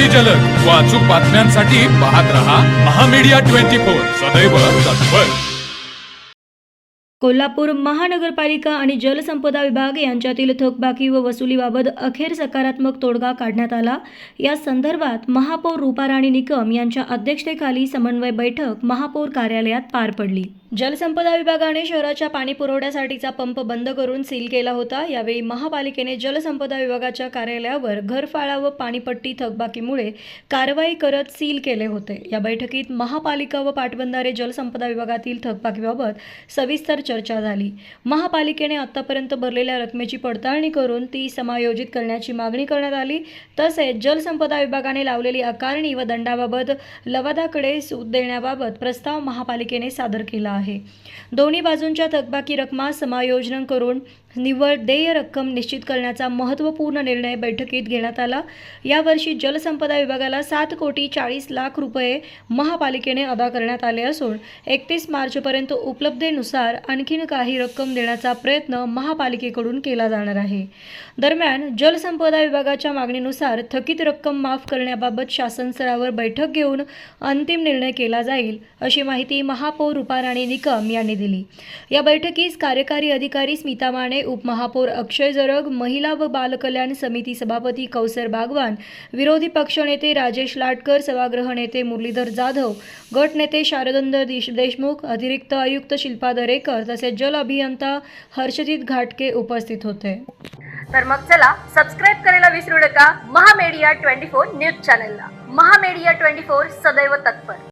अगदी जलद व अचूक बातम्यांसाठी पाहत रहा महामीडिया 24 सदैव तत्पर। कोल्हापूर महानगरपालिका आणि जलसंपदा विभाग यांच्यातील थकबाकी व वसुलीबाबत अखेर सकारात्मक तोडगा काढण्यात आला। या संदर्भात महापौर रूपाराणी निकम यांच्या अध्यक्षतेखाली समन्वय बैठक महापौर कार्यालयात पार पडली। जलसंपदा विभागाने शहराच्या पाणी पुरवठ्यासाठीचा पंप बंद करून सील केला होता। यावेळी महापालिकेने जलसंपदा विभागाच्या कार्यालयावर घरफाळा व पाणीपट्टी थकबाकीमुळे कारवाई करत सील केले होते। या बैठकीत महापालिका व पाटबंधारे जलसंपदा विभागातील थकबाकीबाबत सविस्तर चर्चा झाली। महापालिकेने आतापर्यंत भरलेल्या रकमेची पडताळणी करून ती समायोजित करण्याची मागणी करण्यात आली। तसेच जलसंपदा विभागाने लावलेली आकारणी व दंडाबाबत लवादाकडे सूट देण्याबाबत प्रस्ताव महापालिकेने सादर केला आहे। दोन्ही बाजूंच्या थकबाकी रकमा समायोजन करून निव्वळ देय रक्कम निश्चित करण्याचा महत्त्वपूर्ण निर्णय बैठकीत घेण्यात आला। यावर्षी जलसंपदा विभागाला 7,40,00,000 रुपये महापालिकेने अदा करण्यात आले असून 31 मार्चपर्यंत उपलब्धतेनुसार आणखीन काही रक्कम देण्याचा प्रयत्न महापालिकेकडून केला जाणार आहे। दरम्यान जलसंपदा विभागाच्या मागणीनुसार थकीत रक्कम माफ करण्याबाबत शासन स्तरावर बैठक घेऊन अंतिम निर्णय केला जाईल, अशी माहिती महापौर रूपाराणी निकम यांनी दिली। या बैठकीस कार्यकारी अधिकारी स्मिता माने, उपमहापौर अक्षय जरग, महिला व बालकल्याण समिती सभापती कौसर बागवान, विरोधी पक्षनेते राजेश लाटकर, सभागृह नेते मुरलीधर जाधव, गट नेते शारदंद देशमुख, अतिरिक्त आयुक्त शिल्पा दरेकर तसेच जल अभियंता हर्षजित घाटके उपस्थित होते। तर मग चला सबस्क्राइब करायला विसरू नका महामीडिया 24 न्यूज चॅनलला। महामीडिया 24 सदैव तत्पर।